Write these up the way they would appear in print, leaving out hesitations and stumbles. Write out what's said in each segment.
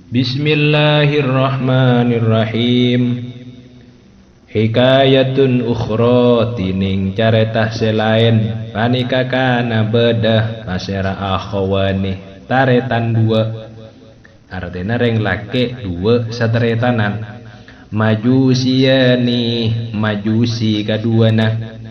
Bismillahirrahmanirrahim. Hikayatun ukhra tining caretah selain panika kana bedah pasera akhawani taretan dua artinya reng lake dua sataretanan majusiyani majusi kaduana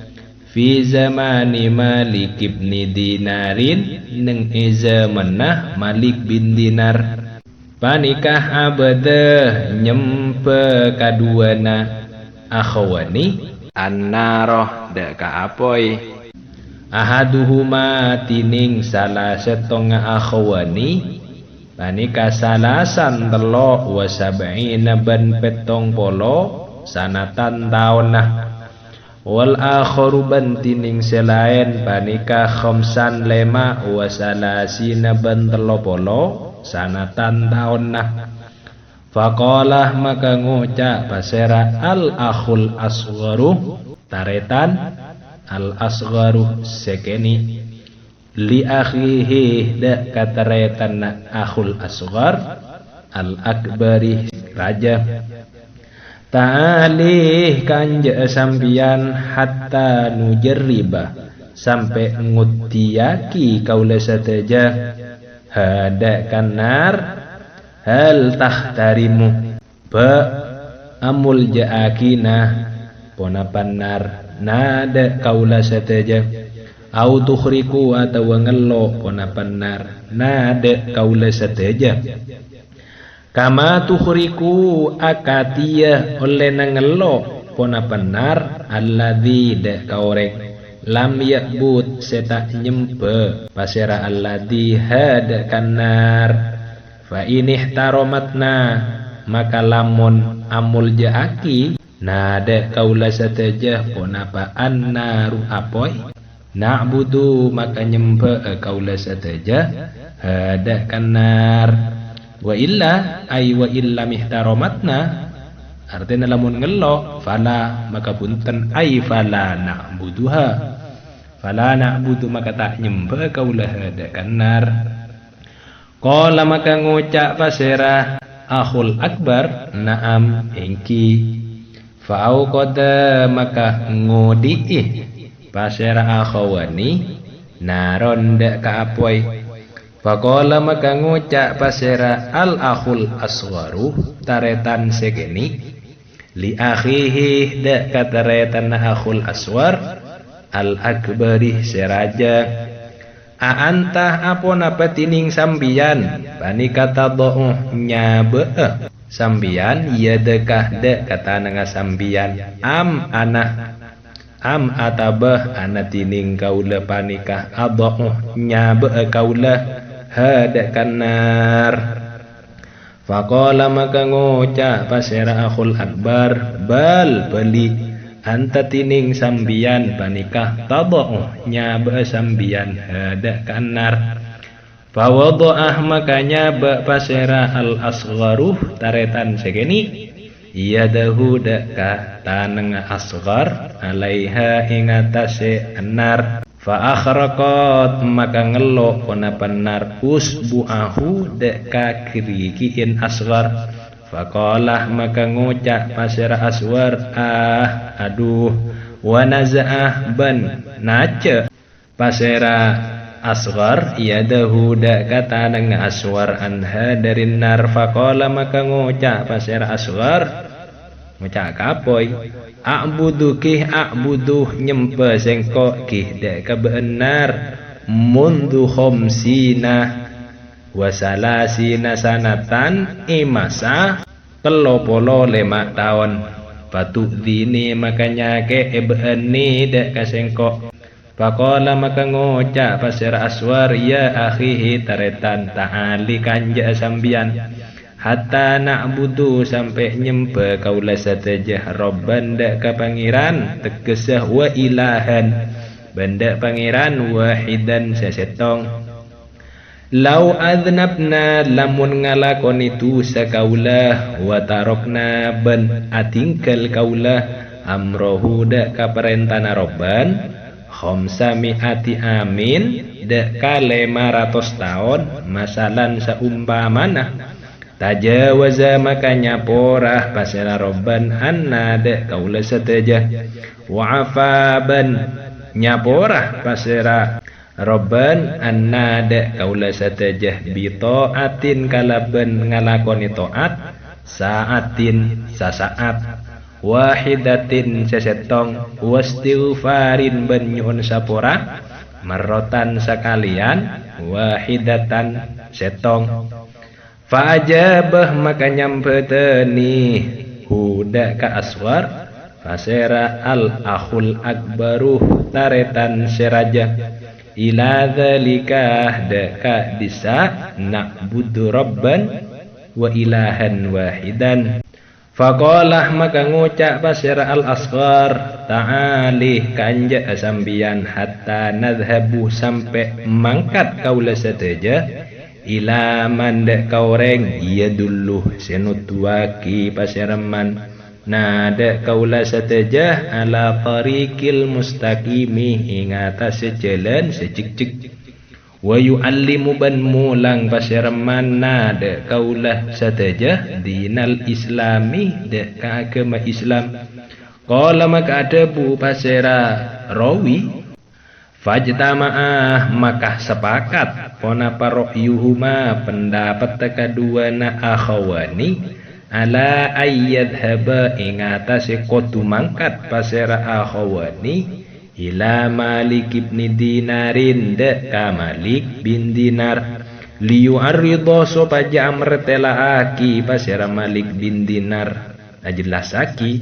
fi zamani Malik ibn Dinarin neng zamanah Malik bin Dinar panikah abada nyempe kaduana akhawani annaroh deka apoy ahaduhuma tining salah setonga akhawani panika salasan telo wa sab'ina ban petong polo sanatan taunah wal akharu ban tining selain panika khamsan lema wa salasina ban telo polo sanatan taunah faqalah maka ngucap pasera al akhul asgharu taretan al asgharu sekeni li akhihi da kataretan akhul asghar al akbari raja ta'alih kanja sampian hatta nujarriba sampai ngutiyaki kaula sateja hada kanar hal tahtarimu ba amul jaakina ponapan nar nada kaula sateja au tukhriku atau ngello ponapan nar nada kaula sateja kama tukhriku akatia oleh ngello ponapan nar alladzi da kaurek lam yakbut seta nyempe pasera alladzi hada kanar fa inih taromatna maka lamun amul jaaki nada kaula sateja ponapa annaru apoy na'budu maka nyempe kaula sateja hada kanar wa illa ay wa illa mihtaromatna artinya lamun ngello fala maka punten ay fala na'budu maka tak nyempe kaula hada kanar qala maka ngucap pasera akhul akbar na'am engki fa'au qada maka ngudi pasera akhawani naron da ka apoy faqala maka ngucap pasera al akhul asgharu taretan segeni li akhihi da kataretan akhul aswar al akbari seraja aantah apona petining sambian panika tadau nyabe sambian ya dekah de kata nanga sambian am atabah ana tining kaula panika adau nyabe kaula hada kanar faqala maka ngucap pasera akhul akbar bal beli anta tining sambian panikah tadau nyabe sambian hada kanar fawadha'ah makanya pasera al asgharu taretan segeni yadahu daka taneng asghar alaiha ingatase anar fa akhraqat maka ngelo ponapan nar usbu'ahu daka kirikiin asghar faqalah maka ngucap pasera aswar aduh wa naza'ah ban nace pasera asghar yadahu da kata nang aswar anha dari nar faqala maka ngucap pasera asghar ngucap kapoy a'budu nyempe sengko kih da ka benar mundu khamsina wasalasina sanatan imasa 35 tahun patu dini makanya ke ebeni da ka sengko faqala maka ngucap pasera aswar ya akhihi taretan ta'ali kanja sambian hatta na'budu sampai nyempe kaula sateja robban da ka pangeran tegesah wa ilahan benda pangeran wahidan sesetong lau adnabna lamun ngalakon itu sakaula wa tarokna ban atingkal kaula amrohu da ka perentana robban khamsami'ati amin da ka 500 tahun masalan saumpamana tajawaza maka nyaporah pasera robban anna de kaula sateja wa afaban nyaporah pasera robban anna de kaula sateja bi taatin kalaban ngalakoni taat saatin sasaat wahidatin sesetong wastighfarin ben nyuhun sapora marotan sekalian wahidatan setong fa'ajabah maka nyampeteni huda ka aswar fasera al akhul akbaruh taretan seraja ila dzalika daka disa na'budu rabban wa ilahan wahidan. Faqalah maka ngucap pasira al asghar ta'ali kanja asambian hatta nadhabu sampai mangkat kaula sateja ila manda kaureng iya dulu senutuaki pasiraman nada kaula sateja ala tariqil mustaqimi ing atas jalan secik-cik wa yu'allimu ban mulang pasiraman nada kaulah sateja dinal islami de agama Islam. Qala maka adabu pasira rawi fajtama'ah maka sepakat ponapa ra'yuhuma pendapat keduana akhawani ala ayyadhaba ing atase kudu mangkat pasira akhawani ila Malik ibn Dinarin de ka Malik bin Dinar liyu'arridha supaya amrtelaaki pasira Malik bin Dinar ajelasaki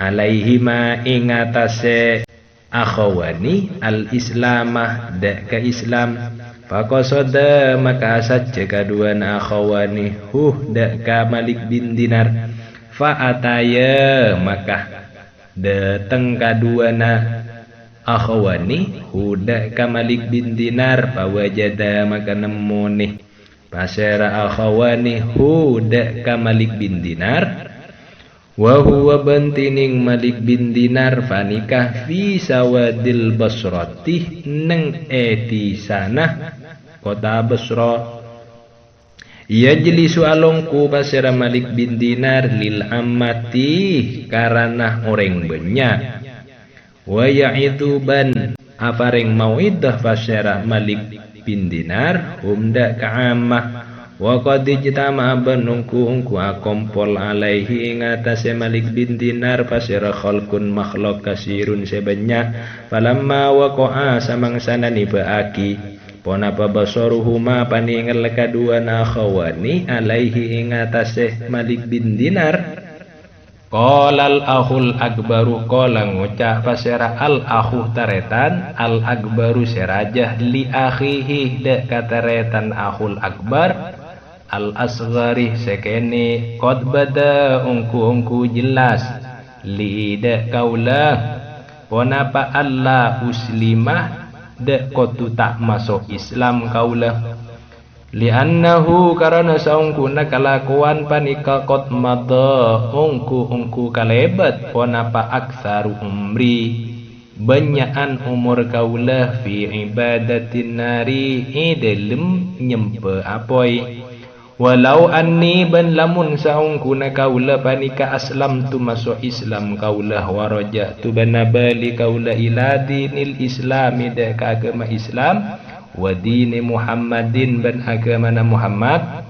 alaihima ing atase akhawani al islamah de ka Islam faqasada maka saja kaduana akhawani de ka Malik bin Dinar fa ataya maka dateng kaduana akhawani huda ka Malik bin Dinar pawajada maka nemu nih pasera akhawani huda ka Malik bin Dinar wa huwa bantining Malik bin Dinar fanikah fi sawadil basrati neng eti sana kota Basra yajlisu alongku pasera Malik bin Dinar lil ammati karana orang banyak wa ya'itu ban afaring mauidah pasera Malik bin Dinar humda ka'amah wa qad ijtama'a banungku akompol alaihi ing atase Malik bin Dinar pasera khalqun makhluk kasirun sebanyak falamma waqa'a samangsana nibaaki ponapa basaruhuma paningal kaduana akhawani alaihi ing atase Malik bin Dinar. Qolal akhul akbaru qala ngucap pasera al akhu taretan al akbaru serajah li akhihi de kataretan akhul akbar al asghari sekene qad bada ungku jelas li de kaula ponapa Allah uslimah de kotu tak masuk Islam kaula li'annahu karana saungkuna kalakuan panika qad madha ungku kalebat ponapa aksaru umri banyakan umur kaula fi ibadatin nari idalem nyempe apoi walau anni ban lamun saungkuna kaula panika aslam tu masuk Islam kaula waraja tu banabali kaula ila dinil islami de ka agama Islam wa dini Muhammadin ban agama Muhammad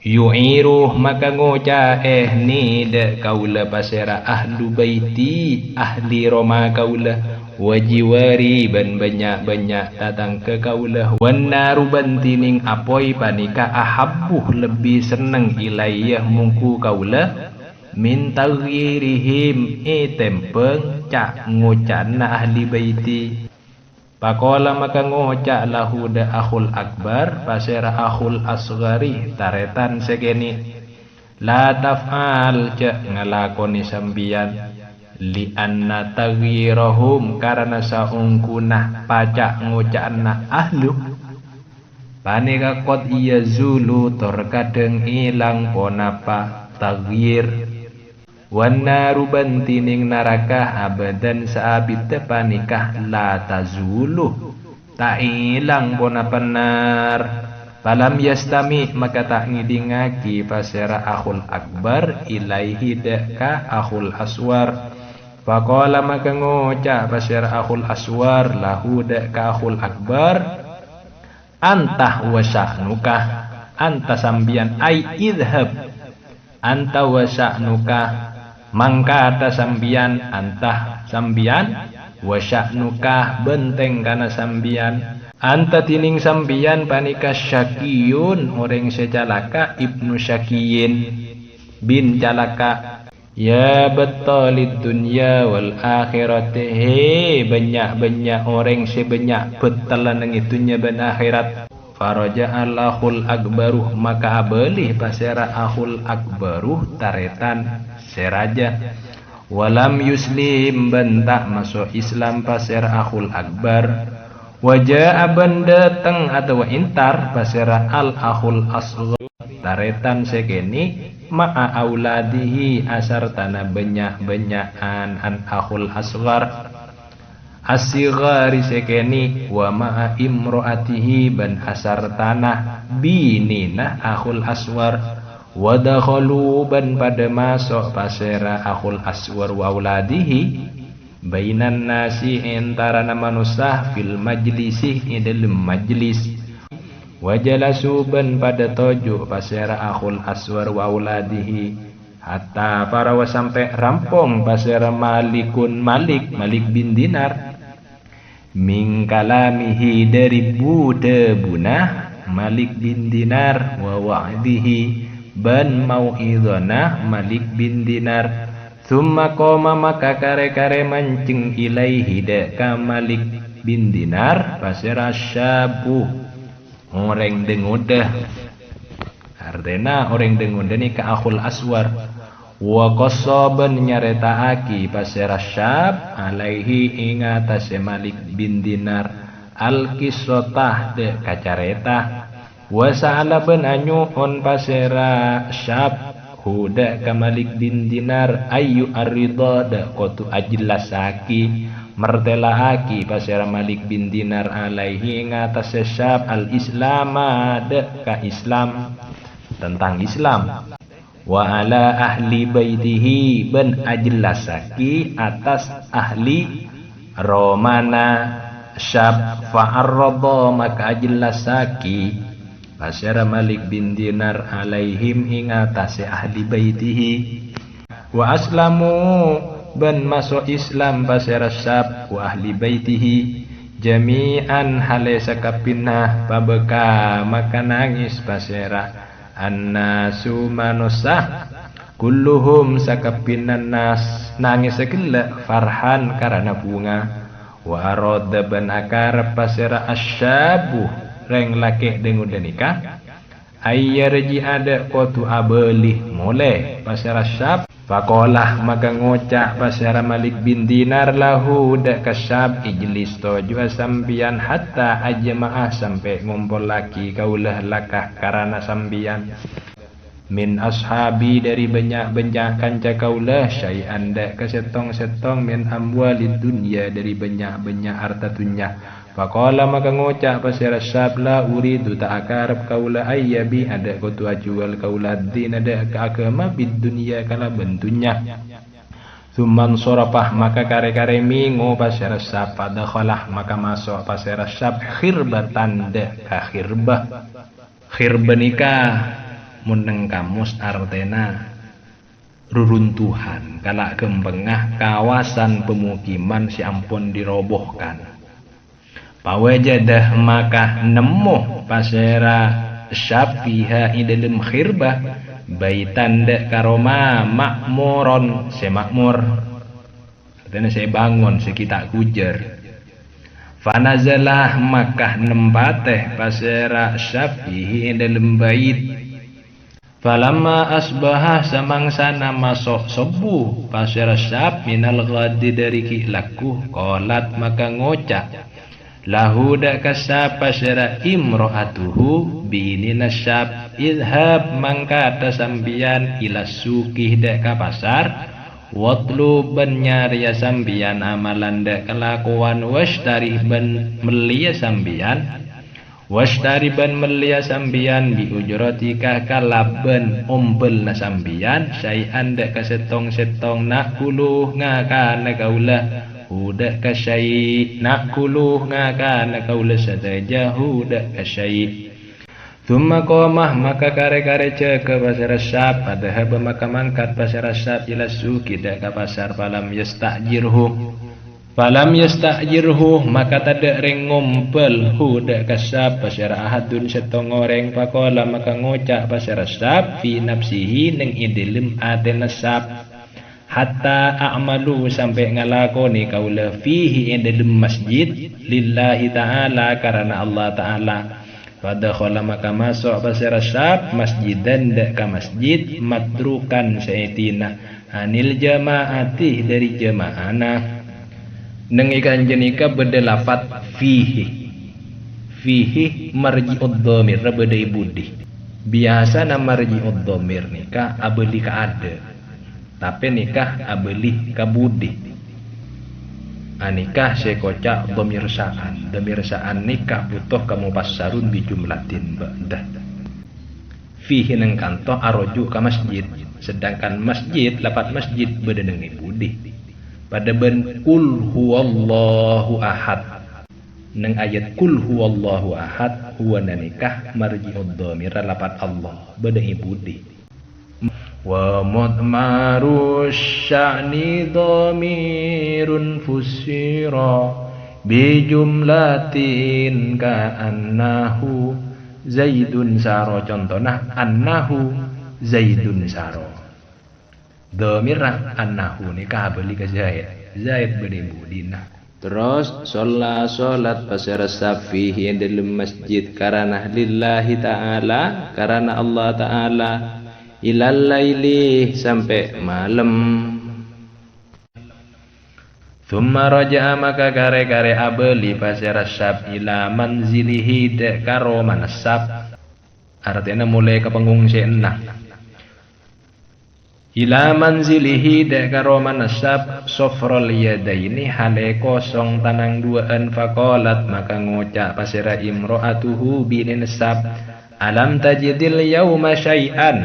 yu'iru maka ngoca ni de kaula pasera ahlu baiti ahli Roma kaula wajiwari ban banyak datang ke kaula wan naru bantining apoi panika ahabbuh lebih seneng ilayah mungku kaula min taghyirihim tempeng cak ngocana ahli baiti. Pakola maka ngocak lahu da akhul akbar pasera akhul asghari taretan segeni la taf'al cak ngalakoni sambian li anna taghyirahum karena saungkunah pacak ngocakna ahlu panika qad iya zulu terkadang ilang ponapa taghyir Wana ruban tining naraka abadan saabit panikah la tazulu tak ilang bona penar Falam yastami maka tak ngidingaki pasera akhul akbar ilaihi deka akhul aswar. Faqala maka ngucap pasera akhul aswar lahu deka akhul akbar, antah wa sya'nuka, anta sambian ai idhab, anta wa sya'nuka mangka ata sambian, antah sambian, wa sya'nuka benteng kana sambian. Anta tining sambian panika Syakiyun orang secalaka ibnu Syakiyin bin calaka. Ya betalid dunya wal akhirat, he banyak-banyak orang sebanyak betalan ng itunya ben akhirat. Faraja al-akhul akbaruh maka abelih pasera akhul akbaruh taretan seraja. Walam yuslim bentak masuk Islam pasera akhul akbar. Wajah aban datang atau intar pasera al-akhul asghar taretan sekeni ma'a auladihi asar tanah banyak-banyakan an akhul asghar asigari sekeni wa ma'a imro'atihi ban asar tanah binina akhul aswar wadakhalu ban pada masuk pasera akhul aswar wa auladihi bainan nasi antara manusia fil majlisi dalam majlis. Wajalasu ban pada toju pasera akhul aswar wa auladihi hatta para sampai rampung pasera malik bin dinar min kalamihi dari budebuna Malik bin Dinar wa wa'dihi ban mau'idhana Malik bin Dinar. Thumma qoma maka kare-kare mancing ilaihi ka Malik bin Dinar pasera syabu orang dengudah. Artena orang dengudah ni ka akhul aswar wa qasaban nyaretaaki pasera syab alaihi ingatase Malik bin Dinar al kisotah de kacareta wa sa'ala ben anyuhon pasera syab huda ka Malik bin Dinar ayu arida da kotu ajlasaki mertelaaki pasera Malik bin Dinar alaihi ngatas syab al islama da ka Islam tentang Islam wa ala ahli baitihi ban ajlasaki atas ahli romana syab fa'arrada maka ajlasaki pasera Malik bin Dinar alaihim ingatasi ahli baitihi wa aslamu ban masuk Islam pasera syab wa ahli baitihi jami'an hale sakapinah pabeka maka nangis pasera annasu manusa kulluhum sakapinan nas nangis segala farhan karena bunga wa arada ban akar pasera asyabu reng laki dengan nikah ayyarji ada kotu abelih mulai pasera syab fakolah maka ngocak pasera Malik bin Dinar lahu dak kasyab ijlis toju sambian hatta ajma'ah sampai ngumpul laki kaulah lakah karana sambian min ashabi dari banyak-banyak kanca kaulah syai'an dak kesetong-setong min amwalid dunya dari banyak-banyak harta dunya. Faqala maka ngocak pasera syab la uridu ta'akarab kaula ayyabi ada kutu ajual kaula din ada ke agama bid dunia kala bentunya. Thumman sorapah maka kare-kare mingo pasera syab pada khalah maka masuk pasera syab khirbatan da ka khirbah. Khirbanika muneng kamus artena ruruntuhan kala kembengah kawasan pemukiman si ampun dirobohkan. Pawajadah maka nemu pasera syafiha idalem khirbah baitan dek karoma makmuron semakmur artinya saya bangun sekitar kujer fanazalah maka nempateh pasera syafihi idalem bait falamma asbahah samangsana masuk subuh pasera syaf minal ghadi dari kilaku qolat maka ngocak lahu dak kasab pasera imro'atuhu bini nasyab idhab mangka tasambian ila sukih dak ka pasar watlu ban nyari sambian amalan dak kelakuan wastarih ban melia sambian Washtariban melia sambian bi ujratika kalaban ombel na sambian syai'an dak kasetong-setong nakuluh ngakana kaula hudak kasyai nakuluh ngakana kaula sadaja hudak kasyai. Thumma qamah maka kare-kare ceka pasar syab padahab maka mangkat pasar syab ila suki dak ka pasar falam yastajirhu maka tada reng ngompel hudak kasab pasar ahadun setong orang pakola maka ngocak pasar sab fi nafsihi neng idilim adena sab hatta a'malu sampai ngalakoni kaula fihi idilim masjid lillahi ta'ala karena Allah ta'ala. Fadakhala maka masuk pasar sab masjidan dak ka masjid madrukan saitina anil jamaati dari jamaana. Neng ikan jenika beda lafat fihi marji'ud dhamir beda ibudi. Biasa nama marji'ud dhamir nikah abeli ka ada. Tapi nikah abeli ka budi. Anikah sekocak dhamir sa'an nikah butuh kamu pasarun bi jumlatin ba'dah. Fihi neng kanto aroju ka masjid. Sedangkan masjid lafat masjid beda neng ibudi. Pada ben kul huwallahu ahad nang ayat kul huwallahu ahad huwa nikah marji'ud dhamir lapat Allah beda ibudi. Wa mudmaru sya'ni dhamirun fusira bi jumlatin ka annahu zaidun saro contohna annahu zaidun saro. Dhamirah annahu nikah beli ke Zaid bin Budina. Terus salat pasar safihi dalam masjid karena lillahi ta'ala karena Allah ta'ala ilal laili sampai malam. Thumma raja'a maka kare-kare abeli pasar sab ila manzilihi dek karo manasab artinya mulai ke pengungsian nah. Ila manzilihi dek karo manasab sofrol yadaini hale kosong tanang duaan fakolat maka ngocak pasira imro'atuhu binin sab alam tajidil yauma syai'an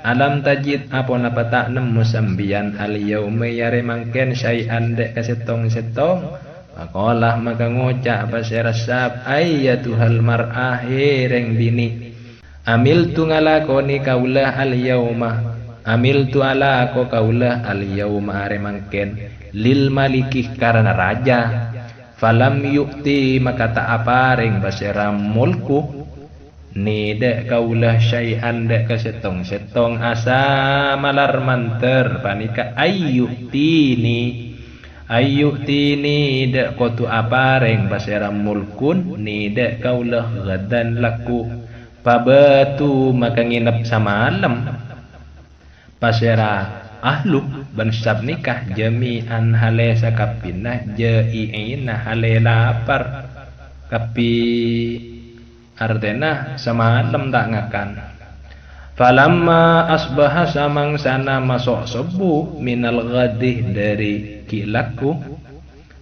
alam tajid apa napa tak nemu sambian al yauma yare mangken syai'an dek kasetong-setong fakolah maka ngocak pasira sab ayyatuhal mar'ah hereng bini amil tu ngalakoni kaulah al yauma amil tu ala ko kaulah al yauma are mangken lil malikih karena raja falam yukti maka tak apareng basera mulku ni dek kaulah syai'an dek kasetong-setong asa malar manter panika ayyuktini dek kotu apareng basera mulkun ni dek kaulah gadan laku pabatu maka nginep samalam pasera ahlu bansab nikah jami'an hale sakapinah jai'ina hale lapar kapi artena semalam tak ngakan falamma asbaha samang sana masuk subuh minal ghadih dari kilaku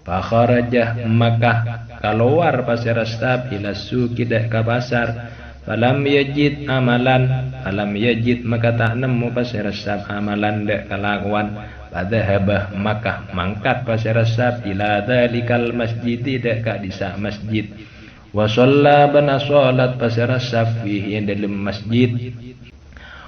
fakharajah maka keluar pasera sab ila suki dek ka pasar falam yajid amalan alam yajid maka tak nemu pasir sab amalan dek kelakuan padahaba maka mangkat pasir sab ila dalikal masjid dek ka disa masjid wa shalla ban asolat pasir sab fihi dalam masjid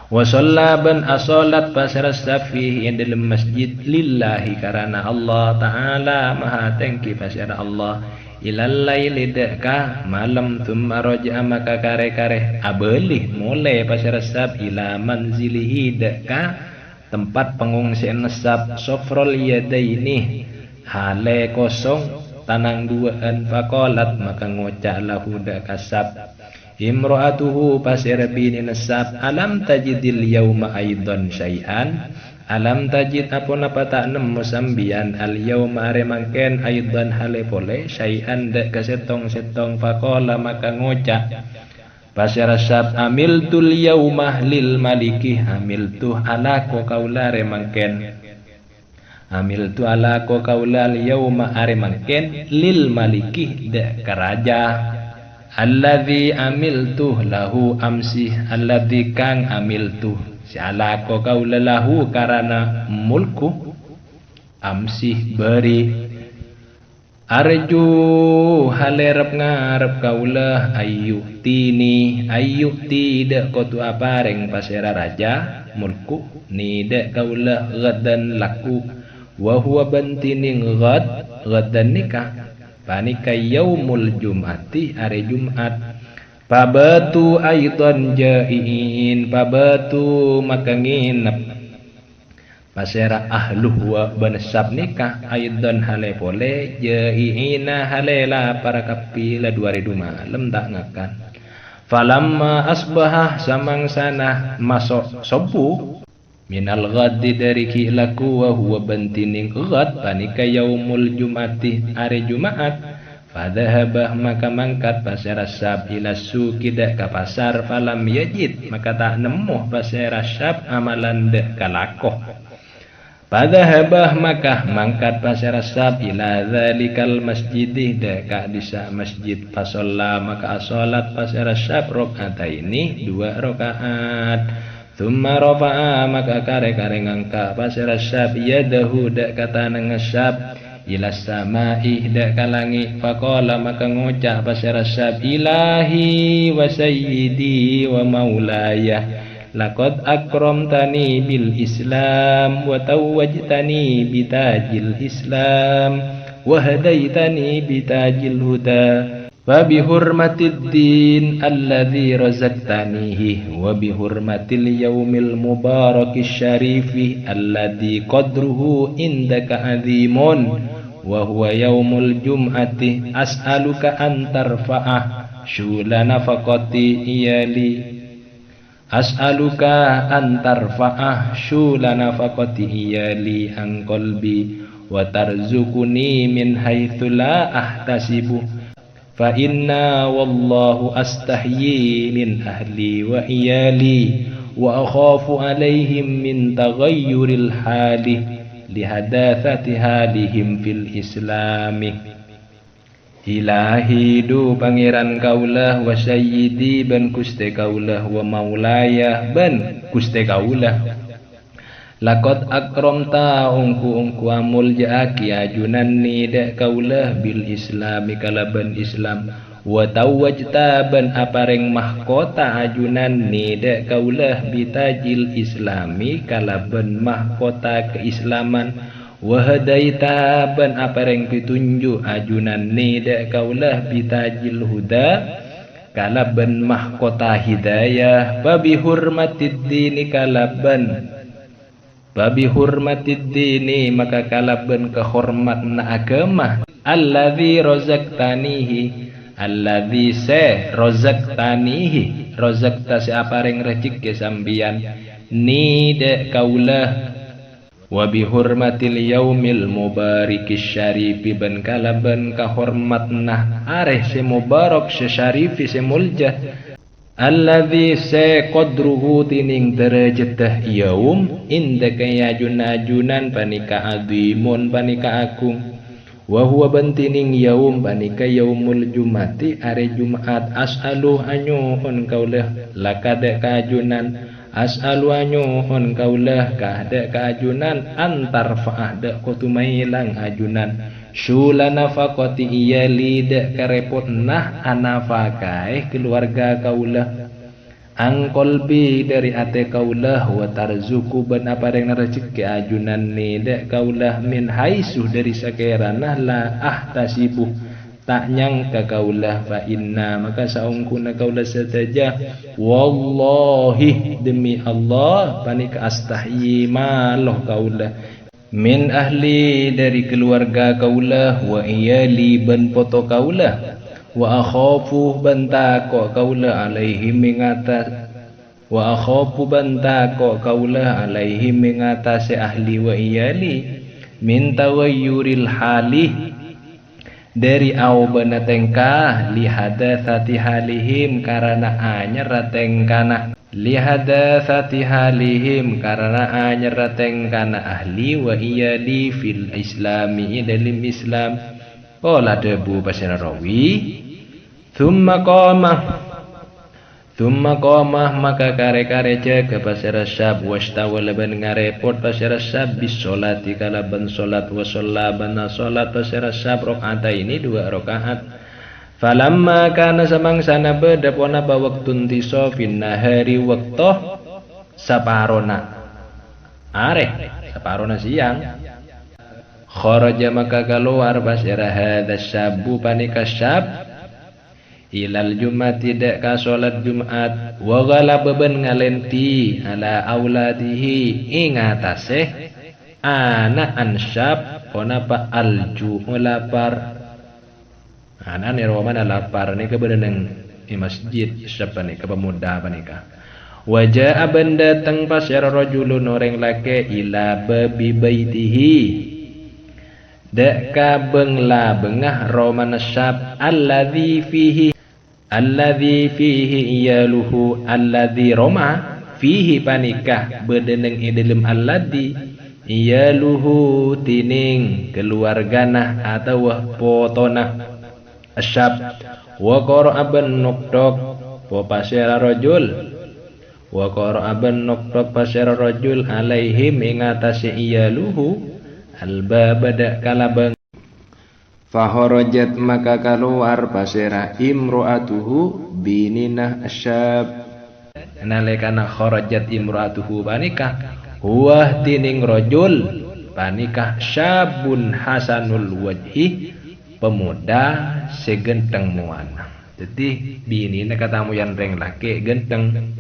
wa shalla ban asolat pasir sab fihi dalam masjid lillahi karena Allah ta'ala maha tengki pasir Allah ilal laili deka malam thumma raja'a maka kare-kare abelih mulai pasar sab ila manzilihi deka tempat pengungsian sab sofrol yadaini hale kosong tanang duaan fakolat maka ngocak lahu deka sab imro'atuhu pasir binin sab alam tajidil yauma aidan syai'an alam tajid apa napa tak nemu sambian al yauma are mangken aidan hale pole syai'an dek kasetong-setong fakola maka ngocak pasir sab amiltul yaumah lil maliki amiltu ala ko kaula are mangken amiltu ala ko kaula al yauma are mangken lil maliki dek karaja alladzi amiltu lahu amsi, alladzi kang amiltu si alako kaula lahu karana mulku amsi beri arju halerep ngarep kaulah ayyuktini ayyukti dek kotu apareng pasera raja mulku ni dek kaulah gadan laku wa huwa bantining gadan nikah panika yaumul jum'ati hari Jumat pabatu aidan jaiin pabatu maka nginep pasera ahluh wa bansab nikah aidan hale pole jaiina halela para kapila 2000 malam tak ngakan falamma asbahah samangsana masuk subuh minal ghadi dari kilaku wa huwa bantining ghad panika yaumul jum'ati hari Jumat fadhahabah maka mangkat pasera sab ila suki dak ka pasar falam yajid maka tak nemu pasera sab amalan dak kalakoh fadhahabah maka mangkat pasera sab ila dzalikal masjidih dak ka disa masjid fasalla maka salat pasera sab rakaataini 2 rakaat thumma rafa'a maka kare-kare ngangka pasera sab yadahu dak kata nangasab ila samai dak kalangi faqala maka ngucap pasera sab ilahi wa sayyidi wa maulaya laqad akramtani bil islam wa tawwajtani bitajil islam wa hadaitani bitajil huda wa bihurmatid din alladzi razaqtanihi wa bihurmatil yaumil mubarakis syarifi alladzi qadruhu indaka azimun wa huwa yaumul jum'ati as'aluka an tarfa'ah syula nafaqati iyali as'aluka an tarfa'ah syula nafaqati iyali an qalbi wa tarzuquni min haitsu la ahtasibu fa inna wallahu astahyi min ahli wa iyali wa akhafu alaihim min taghayyuril hali lihadatsati halihim fil islami ilahi du pangeran kaulah wa sayyidi ban kuste kaulah wa maulaya ban kuste kaulah laqad akramta ungku amul jaaki ajunan ni dak kaulah bil islami kalaban islam wa tawajta ban apareng mahkota ajunan ni dak kaulah bitajil islami kalaban mahkota keislaman wa hadaita ban apareng pitunjuk ajunan ni dak kaulah bitajil huda kalaban mahkota hidayah babi hurmatid dini kalaban babi hurmatid dini maka kalaban kehormatna agama alladzi razaqtanihi alladzi se razaqtanihi razaqta si apareng rezeki sambian ni dek kaulah wa bi hurmatil yaumil mubarikis syarifi ban kalaban kahormatna areh si mubarak si syarifi si muljah alladzi se qadruhu tining derajatah yaum indaka yajunajunan panika azimun panika agung wa huwa bantining yaum panika yaumul jumati are Jumat as'alu anyuhun kaulah lakade kajunan as'alu anyuhun kaulah kahde kajunan antar fa'ada kutumailang ajunan syula nafaqati iyali dak karepot nah anafakaih keluarga kaulah ang kolbi dari ate kaulah wa tarzuku ban apareng rezeki ajunan ni dak kaulah min haisuh dari sakerana la ahtasibu tak nyangka kaulah fa inna maka saungkuna kaulah sataja wallahi demi Allah panika astahyi maloh kaulah min ahli dari keluarga kaulah wa iyali ban poto kaulah wa akhafu bantako kaulah alaihi mengatas wa akhafu bantako kaulah alaihi mengatasi ahli wa iyali min tawayyuril hali dari aubana tengkah lihadatsati halihim karena anyar tengkana lihadatsati halihim karena anyar tengkana ahli wa iyali fil islami dalam Islam qala debu pasir rawi Thumma qamah maka kare-kare jaga pasira syab wastawala ban ngarepot pasira syab bis sholati kalaban solat wa shollabana solat pasira syab rakaat ini 2 rakaat. Falamma kana samangsana bedapona ba waktun tisofin nahari waktoh saparona siang kharaja maka keluar pasira hadza syabu panika syab ilal Jumat tidak ka salat Jumat wa ghalaba ben ngalenti ala auladihi ing atase anak ansyab onapa alju lapar anak ni romana lapar ni keberenang di masjid siapa ni pemuda panika wajah aban datang pasir rajulun orang laki ila babi baitihi dak ka bengla bengah romana syab alladhi fihi iyaluhu alladhi roma fihi panikah bedeneng idilem alladhi iyaluhu tining keluargana atau potona asyab wa qara'aban nuktok po pasira rajul wa qara'aban nuktok pasira rajul alaihim ingatasi iyaluhu albabada kalabang fahorojat maka keluar pasira imro'atuhu bininah asyab nalekana khorojat imro'atuhu panikah huwah tining rojul panikah syabun hasanul wajhi pemuda segenteng muana jadi binina katamu yang reng laki genteng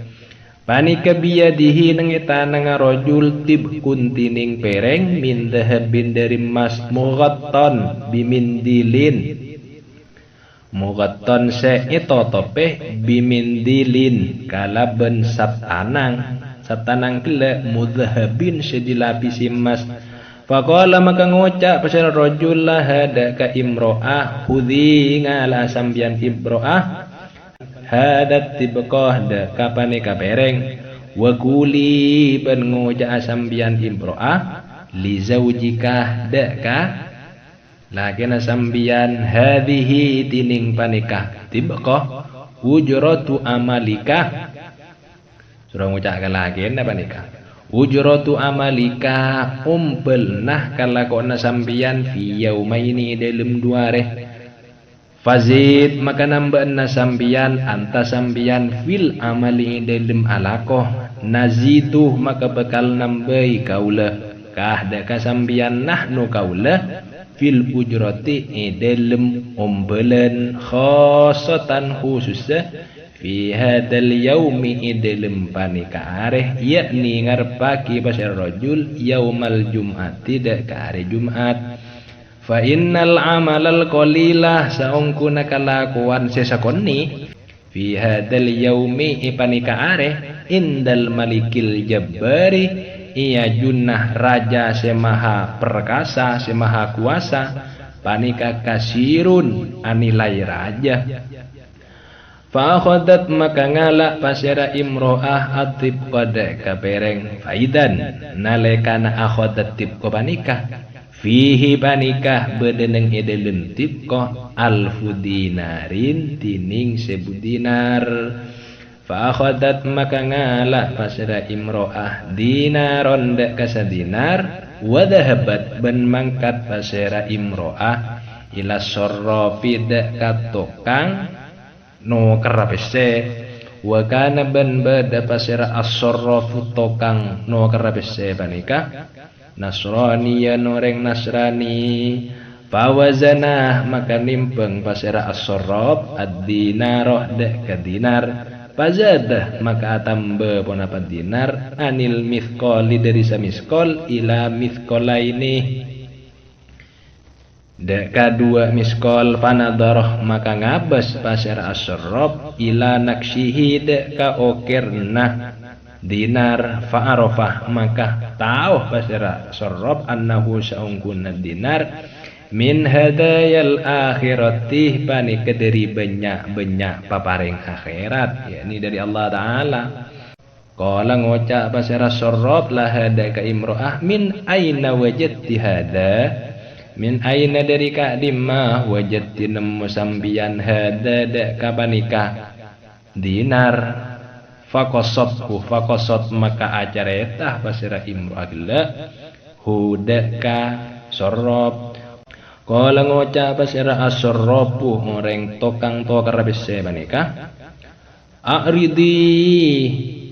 panika biyadihi nang itanang rajul tibkun tining pereng min dahabin dari emas mughatton mughatton se itotope bimindilin kalaben satanang kele mudhahabin sedilapisi emas faqala maka ngucap pasal rajul lah hada ka imro'ah hudhi ngala sambian imro'ah hadat tibqah da kapane kapereng wa kuli ban ngoja sambian imro'ah li zaujika da ka lakena sambian hadhihi tining panikah tibqah ujratu amalika surah ngucak lagi na panikah ujratu amalika umpelnah kalakona sambian fi yaumaini dalam 2 hari fazid maka nambah na sambian anta sambian fil amali dalam alakoh naziduh maka bakal nambahi kaula kahda kasambian nahnu kaula fil ujrati dalam umbelan khosatan khususnya fi hadal yaumi dalam panika areh yakni ngarpaki pasal rajul yaumal jum'at tidak ke hari Jumat fa innal amalal qalilah saungkuna kalakuan sesakonni fi hadal yaumi ipanika are indal malikil jabbari iya junnah raja semaha perkasa semaha kuasa panika kasirun anilai raja fa akhadat maka ngala pasira imro'ah atib qada kapereng faidan nalekana akhadat tib panika fihi panikah bedeneng edelen tipko alfu dinarin tining 1000 dinar fa akhadat maka ngala pasira imro'ah dinaron dak kasa dinar wa dhahabat ban mangkat pasira imro'ah ila sarrafi dak katukang no kerapese wa kana ban bada pasira as-sarrafu tokang no kerapese panikah Nasraniyan orang Nasrani fawazanah maka nimpeng pasira as-sarraf ad-dinaroh dak ka dinar fazadah maka tambah ponapa dinar anil mithqali dari samiskol ila mithqalaini dak ka 2 miskol fanadarah maka ngabas pasira as-sarraf ila nakshihi dak ka okirna dinar fa'arafah maka tahu pasira sarraf annahu saungkuna dinar min hadayal akhirati panika dari banyak paparing akhirat yakni dari Allah taala qala ngoca pasira sarraf la hada ka imro'ah min aina wajadti hada min aina dari ka dimma wajadti nemu sambian hada dek kapanika dinar fakosot maka acareta pasira imro'ah gila hudaka sorrob kala ngoca pasira asorrobu ngoreng tokang tokar bese banika akridi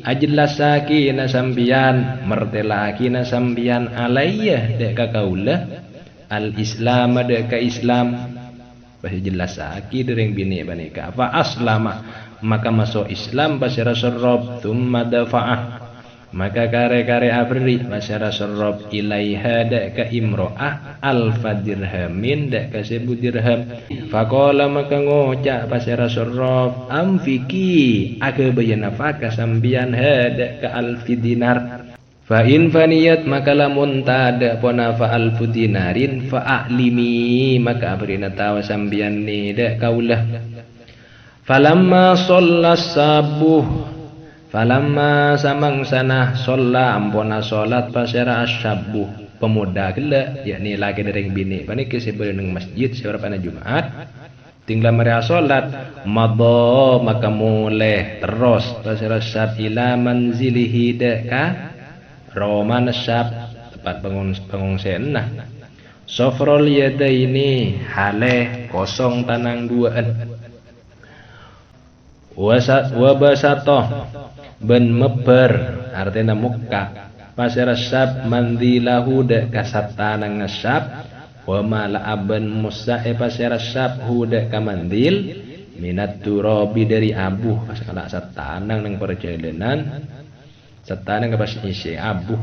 ajelasaki na sambian mertelaki na sambian alayya dek kakaula al islam dek ka islam bahasa jelasaki dereng bini banika fa aslama maka masuk Islam pasira sorrob thumma dafa'ah maka kare-kare abri pasira sorrob ilaiha dek ka imro'ah alfa dirhamin dek ka 1000 dirham faqala maka ngoca pasira sorrob amfiki aga bayana faka sambian dek ka alfi dinar fa in faniyat maka lamun tada pona fa alfu dinarin fa a'limi maka abrina tawa sambian ni dek kaulah falamma shollas sabuh falamma samangsana sholla ampona sholat pasera asyabuh pemuda gila yakni laki dereng bini panik sebelum nang masjid seberapa Jumat tinggal mereka sholat madha maka mulai terus pasera syab ila manzilihi deka roman syab tempat pengungsian nah sofrol yadaini haleh kosong tanang duaan wabasatoh ben meber artinya muka pasir syab mandilahu dek kasatana ngesab wa mala'aban musa pasir syab huda kamandil minat turabi dari abuh pas kala satanang nang perjalanan satanang pas isi abuh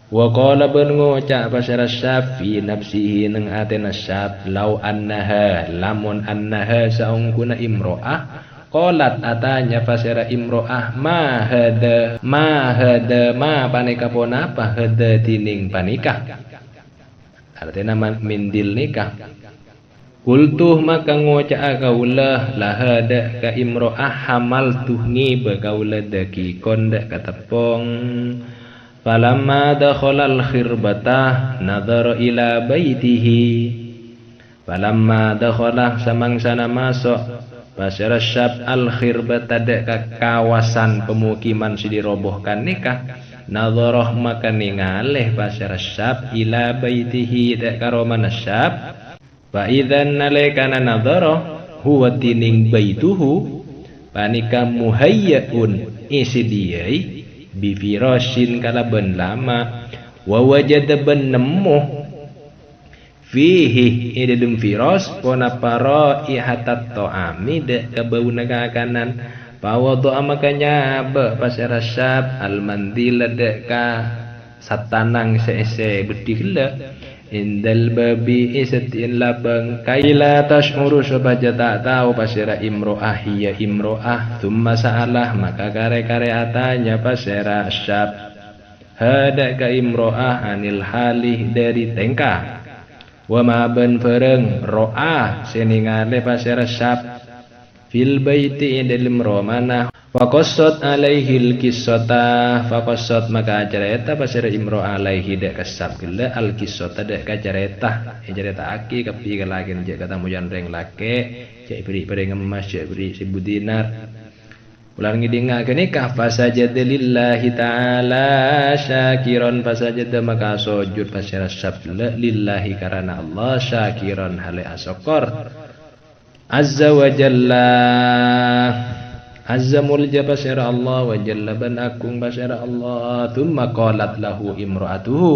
wa qala ben ngoca pasir syab fi nafsihi nang atena syab lau annaha lamun annaha saungkuna imro'ah qalat atanya pasira imro'ah ma hada ma panika pona apa hada tining panikah artinya mindil nikah kultuh maka ngoca kaulah la hada ka imro'ah hamal tuhni bagaula daki kondak katepong falamma dakhalal khirbatah nadhara ila baitihi falamma dakhala samangsana masuk pasira syab al-khirbata dek kawasan pemukiman si dirobohkan nikah nadharah maka ningaleh pasira syab ila baitihi dek karomana syab fa idzan nalaikana nadharah huwa tining baituhu panika muhayyaun isi diyai bi firashin kala ben lama wa wajada ben nemu fihi idadum firas pona para ihatat to'ami dek kebau negakanan pawadho amakanya ba pasira syab al-mandil dek ka satanang seese bedihla indal babi isatin labang kaila tash'uru sabaja tak tahu pasira imro'ah hiya imro'ah thumma sa'alah maka kare-kare atanya pasira syab hadak ka imro'ah anil halih dari tengkah wa ma ban fereng ro'ah seningale pasira syab fil baiti dalam romana faqassat alaihil qissata faqassat maka ajareta pasira imro alaihi dek kasab gila al qissata dek kajareta ajareta aki kapi kalakin je kata mujan reng lake cek beri pereng emas cek beri 1000 dinar ulang ngidinga kenikah fasajada lillahi ta'ala syakiran fasajada maka sujud pasira syab lillahi karena Allah syakiran hale asokor azza wa jalla azza mulja pasira Allah wa jalla ban akung pasira Allah thumma qalat lahu imra'atuhu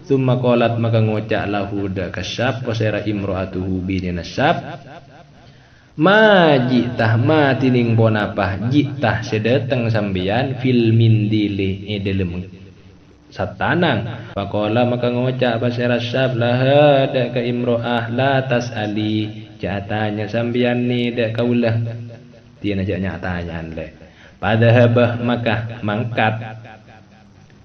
thumma qalat maka ngocak lahu da kasyab pasira imra'atuhu binina syab ma jitah ma tining bonapah jitah sedateng sambian fil mindili dalam satanang faqala maka ngocak pasira syab laha dak ka imro'ah la tasali jatanya sambian ni dak kaulah tiana jaknya tanyaan le padahaba maka mangkat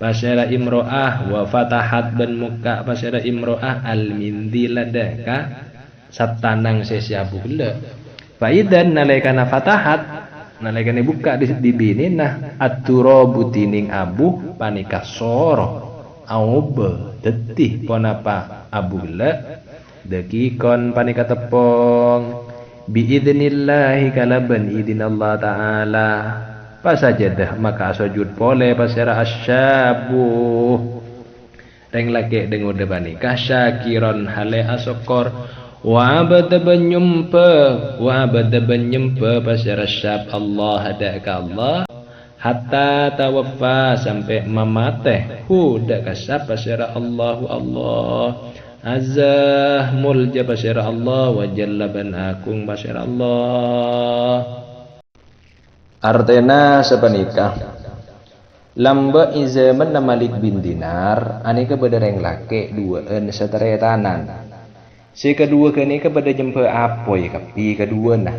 pasira imro'ah wa fatahat ban muka pasira imro'ah al mindila dak ka satanang sesiabu le faidan nalaikana fatahat nalaikana buka di bini nah aturabu tining abu panika soro aube tetih ponapa abu gila dekikon panika tepong biidnillahi kalaban idin Allah Ta'ala pasajadah maka sujud pole pasera asyabu reng laki dengo debanika syakiron hale asokor wa abada benyempe pasera syab Allah hadaka Allah hatta tawaffa sampai mamate dak kasap pasera Allahu Allah azah mulja pasera Allah wa jalla ban akung pasera Allah. Artena sepenikah lamba izaman na Malik bin Dinar ani kepada reng laki duaan seteretanan si kedua kini kepada jempe apoy kapi kedua nah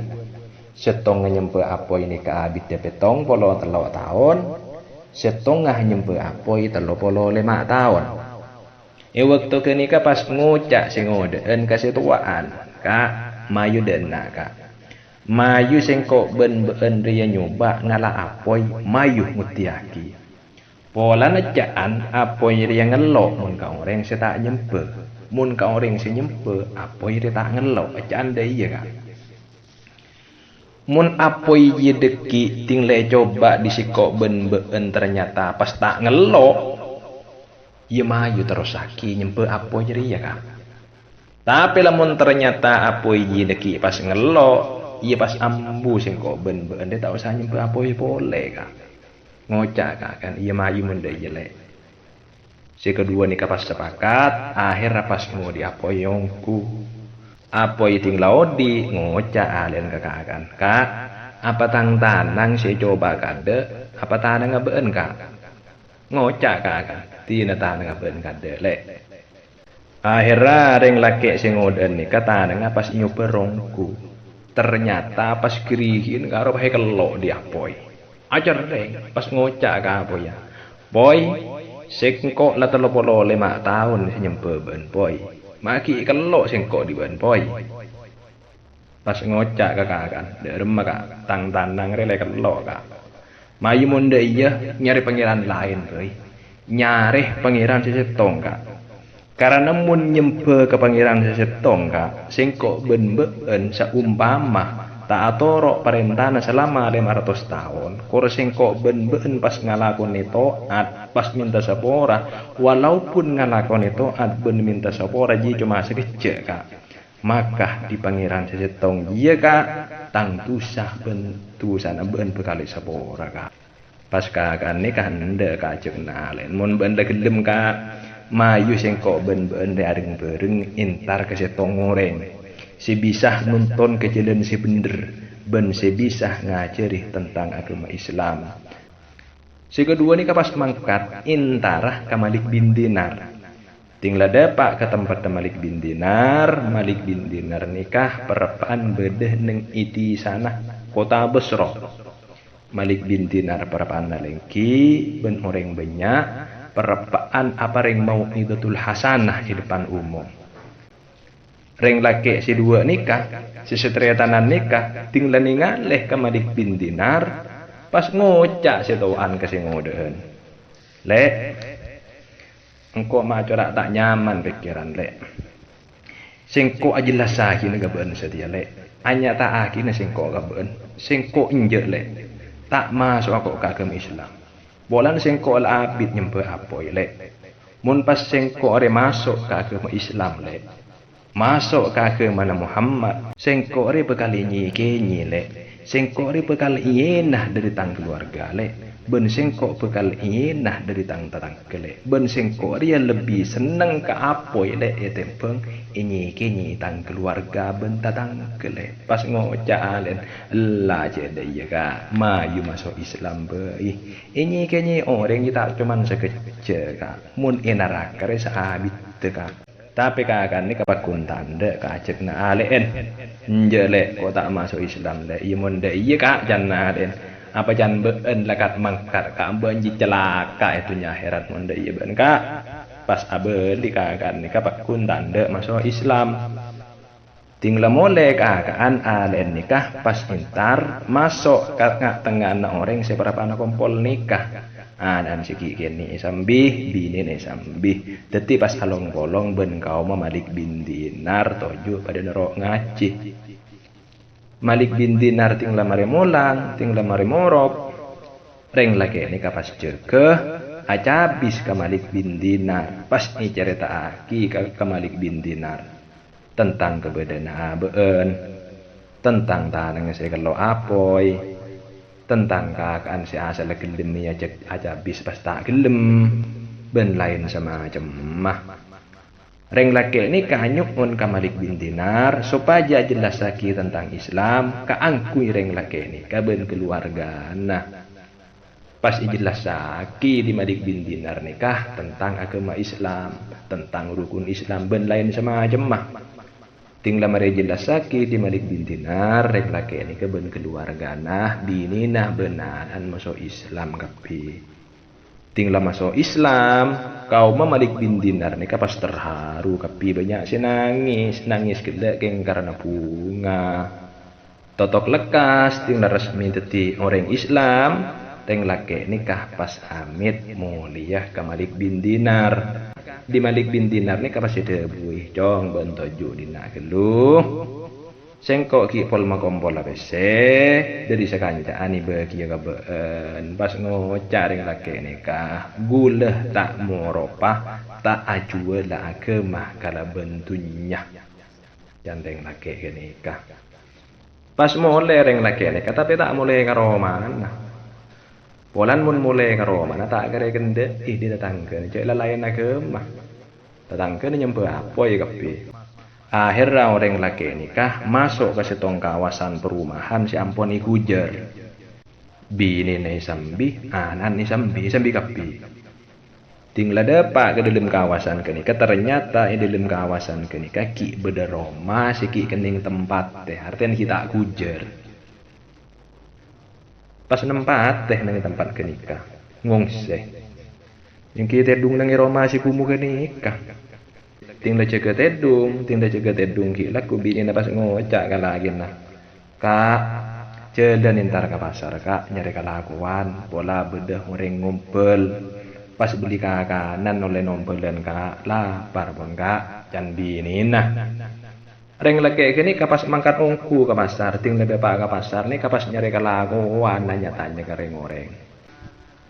setong nyempe apoy ni ke abid de petong polo telok tahun setong nyempe apoy telo polo 5 tahun waktu kini ka pas ngucak sing ngodeun kasih tuaan ka mayu dena ka mayu sengko ben ria nyoba ngala apoy mayu mutiaki pola najaan apoy ria ngelok mun ka orang si tak nyempe mun ka orang si nyempe apoy ria tak ngelok acaan deh iya ka mun apoy ye deki tingle coba disikok ben ternyata pas tak ngelok ia mayu terus saki nyempe apoy ria ka tapi lamun ternyata apoy ye deki pas ngelok iya pas ambu singko ben dia tak usah nyempe apoy boleh ka ngocak ka kan iya mayu mende jelek si kedua ni pas sepakat akhir pas mau di apoy yongku apoy ting laodi ngocak alen ka kan ka apa tang tanang si coba kade apa tanang ngabeun ka ngocak ka kan tina tanang ngabeun kade lek akhirnya reng laki si ngoden ni kata nang pas nyoba rongku ternyata pas kirihin karo pahe kelok di apoy ajar reng pas ngocak ka apoy ya boy sengko la 35 tahun nyempe ben boy maki kelok sengko di ben boy pas ngocak ka kan derem ka tang tanang rele kelok ka mayu monde iya nyari pangeran lain boy nyari pangeran sesetong ka karena mun nyempe ke pangeran sesetong ka singko ben saumpama tak atoro perintahna selama 500 tahun kur singko ben pas ngalakoni toat pas minta sapora walaupun ngalakoni toat ben minta sapora ji cuma sekecil ka maka di pangeran sesetong dia ka tang tusah ben tusana ben bekali sapora ka pas kan nikah nende ka cekna len mun ben gelem ka mayu sengko ben areng bereng intar ke setong ngoreng si bisa nonton kejadian si bener ben si bisa ngajari tentang agama Islam si kedua ni kapas mangkat intarah ke Malik bin Dinar tinggal dapat ke tempat Malik bin Dinar nikah perapaan bedeh neng iti sana kota Basra Malik bin Dinar perapaan nalengki ben orang banyak perapaan apa reng mau idatul hasanah di depan umum reng laki si dua nikah si setriatanan nikah tinggal ningaleh ke Malik bin Dinar pas ngocak si tuan ke si ngodeun lek engkau mah corak tak nyaman pikiran lek singko ajelas sahi ngabeun setia lek anya tak akina singko ngabeun singko inje lek tak masuk aku ke agama Islam bolan sengko al abid nyempe apoy lek mun pas sengko are masuk ke agama Islam lek masuk ke agama Muhammad sengko are bekali nyi lek sengko are bekal ienah dari tang keluarga lek ben sengko bekal ienah dari tang tetangga lek ben sengko are lebih seneng ke apoy lek etempeng inyi tang keluarga ben tetangga lek pas ngocak alen lah jeda iya ka mayu masuk Islam be inyi orang kita cuman sekecil ka mun enaraka re sahabit ka tapi kan ni kapakun tanda ka cekna alen njele ko tak masuk Islam le iya mun de iya ka jannah den apa jan beun lakat mangkat ka banji celaka itu akhirat mun de iya ben ka pas abeli kan ni kapakun tanda masuk Islam tinggal mulai keadaan alen nikah pas intar masuk ke tengah anak orang seberapa anak kompol nikah anan siki kene sambih bini ne sambih dadi pas along bolong ben kaum Malik bin Dinar tojo pada nerok ngaci Malik bin Dinar ting lamare molang ting lamare morop reng lake ni kapas jeke acabis ka Malik bin Dinar pas ni cerita aki ka Malik bin Dinar tentang kebedanan abeen tentang tanang saya kalau apoy tentang kakaan si asal gelem ya cek aja bis pas tak gelem ben lain sama mah reng laki ni kanyuk on ka Malik bin Dinar supaya jelas lagi tentang Islam kaangkui reng laki ni ka ben keluarga nah pas jelas lagi di Malik bin Dinar nikah tentang agama Islam tentang rukun Islam ben lain sama mah tinggal mare jelas lagi di Malik bin Dinar rek laki ini keben keluarga nah bini nah benaran masuk Islam kapi tinggal masuk Islam kaum Malik bin Dinar nih pas terharu kapi banyak si nangis gede keng karena bunga totok lekas tinggal resmi teti orang Islam reng laki nikah pas amit mulia ke Malik bin Dinar di Malik bin Dinar ni kapas debuih jong bentoju dina geluh sengkok ki pol makompol apese dari sekancaan ni bagi kabeen pas ngocaring laki nikah guleh tak moropah tak ajua la agama kala bentunya janteng laki nikah pas mulai reng laki nikah tapi tak mulai karo mana Polan mun mulai karo mana tak kare gende di tetangga cek lain agama tetangga nyembah apa ya kapi akhirnya orang laki nikah masuk ke setong kawasan perumahan si ampun ikujer bini nih sambi anan nih sambi kapi tinggal depak ke dalam kawasan kenika ternyata di dalam kawasan kenika ki bederoma si ki kening tempat teh artian kita kujer pas nempat teh nang tempat kenikah ngongse yang kita tedung nang Roma si kumu kenikah tinggal jaga tedung ki laku bini na pas ngocak lagi nah kak jalan entar ke pasar kak nyari kelakuan pola bedah orang ngumpul pas beli kakanan oleh nompelan kak lapar pun kak can bini nah reng laki gini kapas mangkat ungku ke pasar tinggal bapak ke pasar nih kapas nyari kelakuan nanya tanya ke reng orang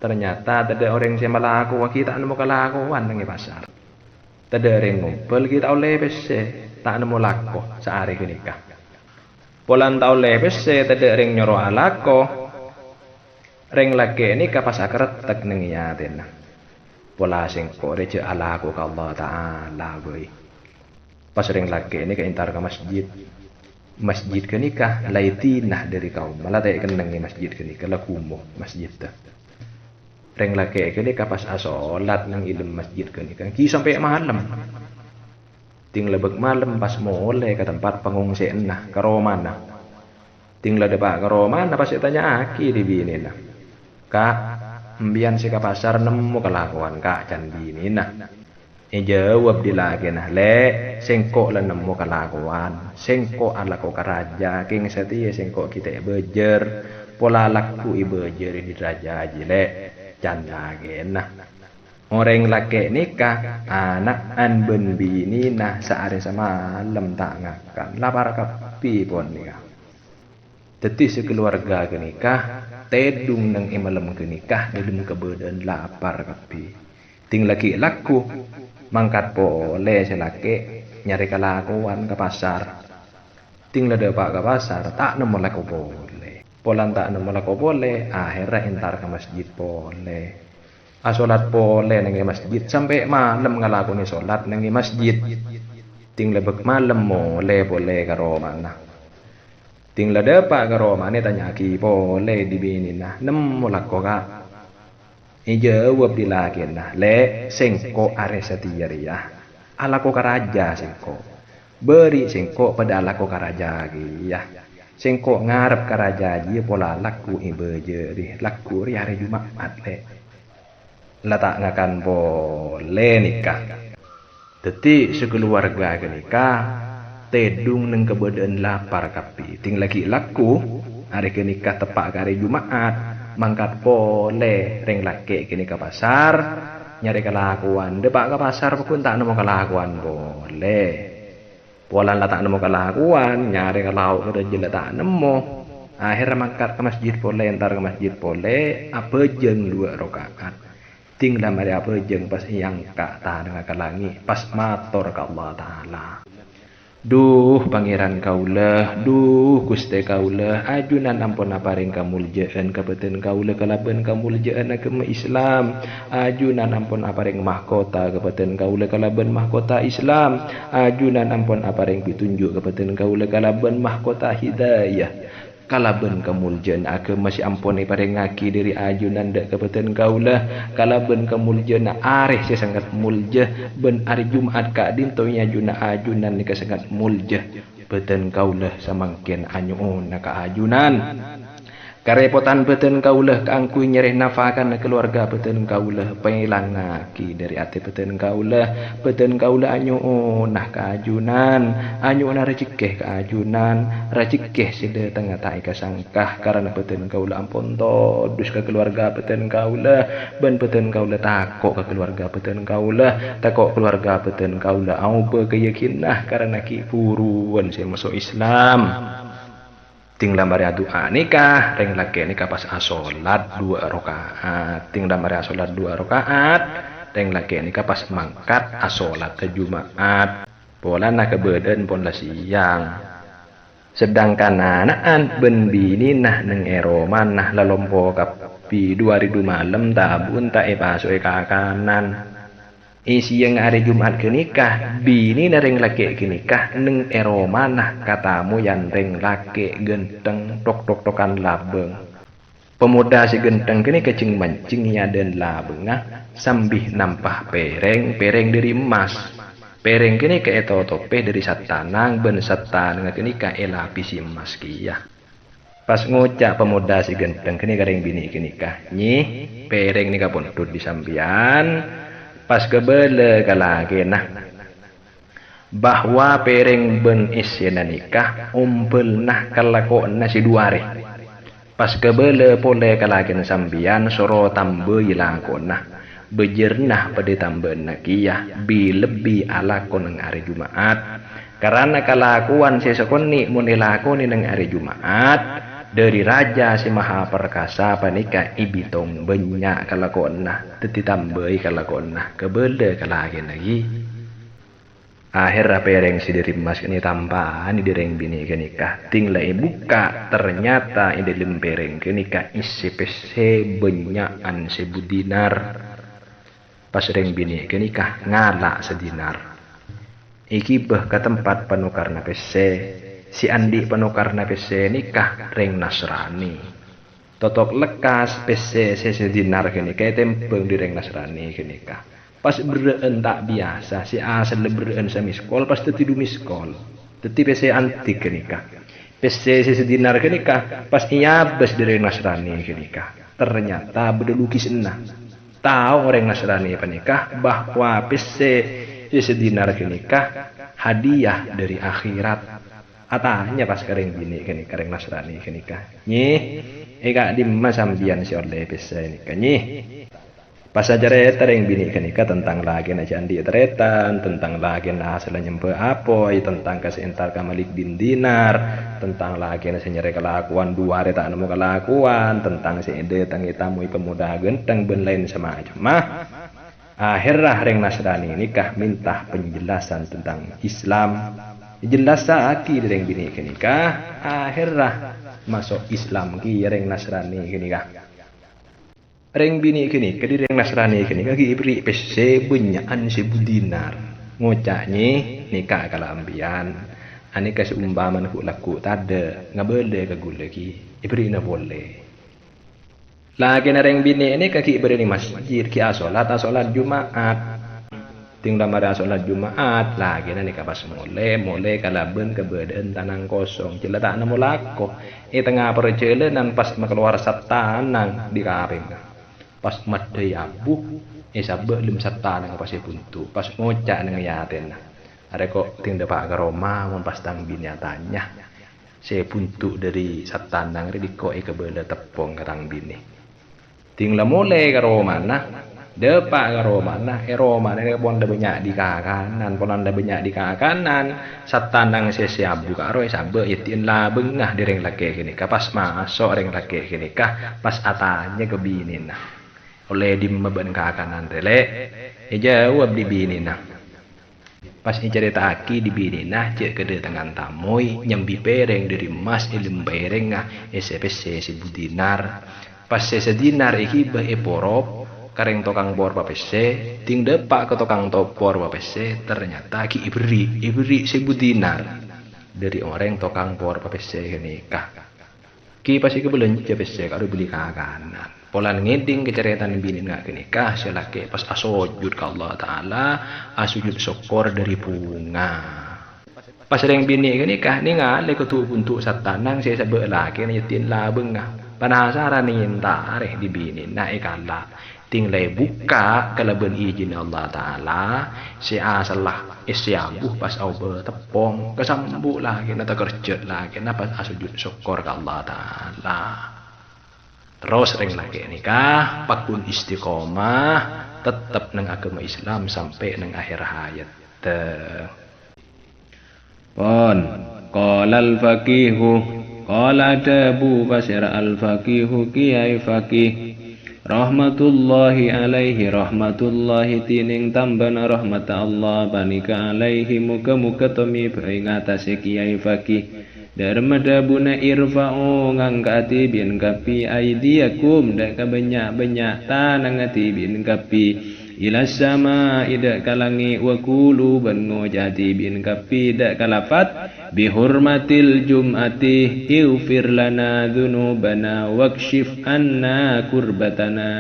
ternyata ada orang yang melaku kita nemu kelakuan nang pasar tada reng ngumpul kita oleh bese tak nemu lako sehari gini kah polan tau oleh bese tada reng nyoro alako reng laki ini kapas akarat tak nengiyatin pola singko reje alako ke Allah Ta'ala boy pas reng laki ini keintar ke masjid kenikah laitinah dari kaum malah tak kenangi masjid kenikah lakumuh masjid dah reng laki ini pas asolat nang ilm masjid kenikah ki sampai malam tinggal lebek malam pas mulai ke tempat pengungsian nah ke Romana tinggal depak ke Romana pas tanya aki di bini nah kak mbian si ke pasar nemu kelakuan kak can bini nah jawab di lagi nah le sengkok lah nemu kelakuan sengkok ala ko karaja king setia sengkok kita bejer pola laku bejer di raja aja le can lagi nah orang laki nikah anak an ben bini nah sehari semalam tak ngakan lapar kapi pun nikah teti sekeluarga kenikah tedung nang malam kenikah dalam kebedan lapar kapi ting laki laku mangkat boleh selaki nyari kelakuan ke pasar tinggal depak ke pasar tak nemu laku boleh polan tak nemu laku boleh akhirnya entar ke masjid boleh asolat boleh nengi masjid sampai malam ngelakoni solat nengi masjid tinggal bek malam boleh ke Romana tinggal depak ke Romana tanya ki boleh di bini nah nemu laku kak jawab di lagi nah le sengko are setiariah ala ko karaja sengko beri sengko pada ala ko karaja ya sengko ngarep karaja ji pola laku ibejeri laku ri hari Jumat le letak ngakan boleh nikah deti sekeluarga kenikah tedung neng kebedan lapar kapi ting lagi laku hari kenikah tepak hari Jumat mangkat pole reng laki kini ke pasar nyari kelakuan depak ke pasar pun tak nemu kelakuan boleh polan lah tak nemu kelakuan nyari ke lauk ke jela tak nemu akhirnya mangkat ke masjid pole entar ke masjid pole apa jeng 2 rakaat tinggal mari apa jeng pas yang kak ta dengan kalangi pas matur ke Allah Ta'ala duh pangeran kaulah duh Gusti kaulah ajunan ampun aparing kamuljaan kapeten kaulah kalaban kamuljaan agama Islam ajunan ampun aparing mahkota kapeten kaulah kalaban mahkota Islam ajunan ampun aparing pitunjuk kapeten kaulah kalaban mahkota hidayah kalaban kamuljaan agama si ampun paring ngaki dari ajunan dak kapeten kaulah kalaban kamuljaan areh si sangat mulja ben hari Jumat ka dintonya ajunan ni sangat mulja beten kaulah samangkin anyun ka ajunan karepotan beten kaulah kaangkuy nyereh nafakan keluarga beten kaulah pelang ngaki dari ati beten kaulah anyun nah kaajunan anyun rezeki kaajunan rezeki sida tengah tai kasangkah karena beten kaulah ampun todus ke keluarga beten kaulah ben beten kaulah takok ke keluarga beten kaulah takok keluarga beten kaulah au keyakinah karena ki puruan saya masuk Islam tinggal mari doa nikah reng laki nikah pas asolat 2 rakaat tinggal mari asolat 2 rakaat reng laki nikah pas mangkat asolat ke Jumat pola nak kebeden pon lah siang sedangkan anaan ben bini nah neng eroman nah lalompo kapi 2000 malam tabun tak paso kanan siang hari Jumat ke nikah bini nareng laki ke nikah neng eromanah katamu yang reng laki genteng tok-tok-tokan labeng pemuda si genteng kini kecing mancingnya dan labengah sambih nampah pereng dari emas pereng kini ke tope dari satanang ben satanang ke nikah elapisi emas kia pas ngocak pemuda si genteng kini kareng bini ke nikah nyih pereng nikah pun tut di sambian pas kebele kalage nah bahwa pereng ben isyana nikah umpel nah kalako na si duare pas kebele pole kalage sambian soro tambe ilangko nah bejernah pada tambe nakiyah bi lebih alakon ng hari Jumaat karena kalakuan sesokoni munilakoni ng hari Jumaat dari raja si maha perkasa panika ibitong banyak kalakonna teti tambai kalakonna kebelde kalagi lagi akhir pereng si dari emas ini tambahan di dereng bini kenikah tinggal buka ternyata ini dalam pereng kenikah isi pese banyakan 1000 dinar pas reng bini kenikah ngalak sedinar iki bah ke tempat penukarna pese si Andi penukarna PC nikah reng Nasrani totok lekas PC sedinar kini kayak tempeng di reng Nasrani kini kah pas bereen tak biasa si asal bereen sa miskol pas teti du miskol teti PC antik kini kah PC sedinar kini kah pas iabes di reng Nasrani kini kah ternyata berlukis enah tahu orang Nasrani panikah bahwa PC sedinar kini kah hadiah dari akhirat atanya pas kareng bini kini kareng Nasrani kini kah nyih eka di masambian si oleh pesa ini kah nyih pas aja tereng bini kini kah tentang lagi na candi teretan tentang lagi na hasil nyempe apoy tentang kasentar Malik bin Dinar tentang lagi na senyere kelakuan 2 hari tak nemu kelakuan tentang si ide tangi tamu pemuda genteng ben lain semacam mah akhirnya reng Nasrani nikah minta penjelasan tentang Islam jelas aki dereng bini kenikah akhirnya masuk Islam ki reng Nasrani kenikah reng bini kenikah di reng Nasrani kenikah ki ibri pese bunyaan 1000 dinar ngocaknya nikah kalambian anika seumbaman ku laku tade ngabele ke gule ki ibri na boleh lagi reng bini ini kaki ibri ni masjid ki asolat Jumaat tinggal mara sholat Jumaat lagi nanti kapas mulai kalaben kebeden tanang kosong cila tak nemu lako tengah perjalanan pas keluar satanang di kaping pas madai abu sabe lim satanang pas buntu pas ngocak nang yaten ada kok tinggal pak ke Roma mun pas tang binatanya saya buntu dari satanang di kok kebede tepung kerang bini Ting la mole karo mana depak karo mana Roma ne pon da banyak di kanan pon da banyak di kanan satandang sesiabu karo sabe yatin la bengah direng lake kini ka pas masuk reng lake kini ka pas atanya ke binin nah oleh dimeben kanan tele jawab di binin nah pas ni cerita aki di binin nah cek kedatangan tamoy nyambi pereng dari emas ilim pereng ah SPC 1000 dinar pas sedinar iki bah porop kareng tokang bor papese ting depak ke tokang topor papese ternyata ki iberi 1000 dinar dari orang tokang bor papese nikah ki pasti kebelen papese karo beli kakanan polan ngeding keceretan bini ngak nikah selake pas asujud ke Allah taala asujud syukur dari bunga pas reng bini nikah ningal le kutu untuk satanang saya sabe laki nyetin la bengah penasaran minta areh di bini na ikala tinglay buka kalaban izin Allah Ta'ala si asalah isyabuh pas au bertepong kesambu lagi na kerja lagi na pas asujud syukur ke Allah Ta'ala terus ring lagi nikah pakun istiqomah tetap nang agama Islam sampai nang akhir hayat pon qalal faqihu qala dabu pasira al faqihu kiai faqih rahmatullahi alaihi rahmatullahi tining tambana rahmat Allah panika alaihi muka-muka tomi peringatasi kiai faqih darmadabuna irfa'u ngangkati bin kapi aidiakum dak banyak-banyak tanangati bin kapi ila sama ida kalangi wa kulu ban ngojati bin kapi dak kalafat bihurmatil jum'ati ighfir lana dzunubana wakshif anna kurbatana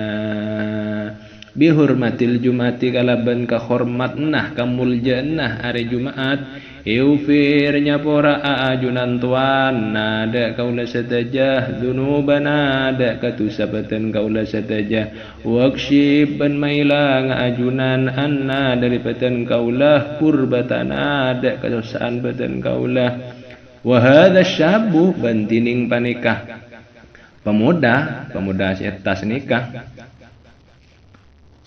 bihurmatil jum'ati kalaban kahormatnah kamuljannah hari Jumat ighfir nyapora ajunan tuan nada kaula satajah dzunubana dak katusabatan kaula satajah wakshif ban mailang ajunan anna daripatan kaulah kurbatana dak kadosaan badan kaulah wa hadza syabu bantining panikah pemuda setas nikah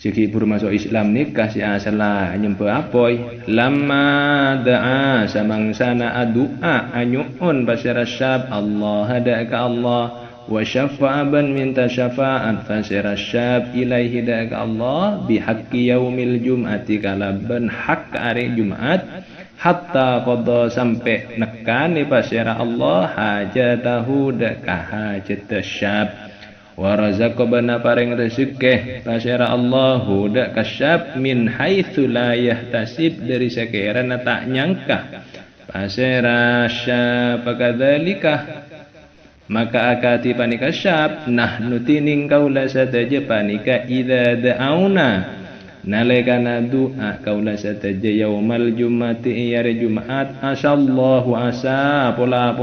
sikipur masuk Islam nikah si asalah nyempe apoy lama da'a samangsana adua anyuun pasira syab Allah hadaka Allah wa syafa'aban minta syafa'at pasira syab ilaihi daka Allah bihaqqi yaumil jum'ati kalaban hak hari Jumat hatta qada sampai nekani pasira Allah hajatahu daka hajat syab wa razaqabana paring rezeki pasira Allahu dak kasyab min haitsu la yahtasib dari sekiranya tak nyangka pasira syab kadzalika maka akati panika syab nahnu tining kaula sataja panika idza da'auna nalekana doa kaula sataja yaumal jumati ya Jumat asallahu asa pola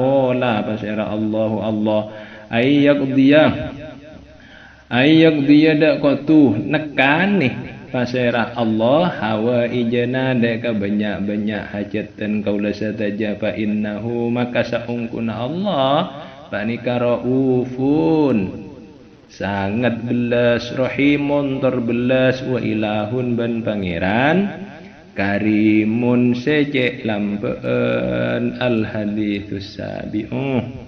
pasira Allahu Allah ayak dia dak kotu nekani pasirah Allah hawa ijana dak banyak hajatan kaula sataja fa innahu maka saungkuna Allah panika raufun sangat belas rahimun terbelas wa ilahun ban pangeran karimun sejek lampeun al haditsus sabi'uh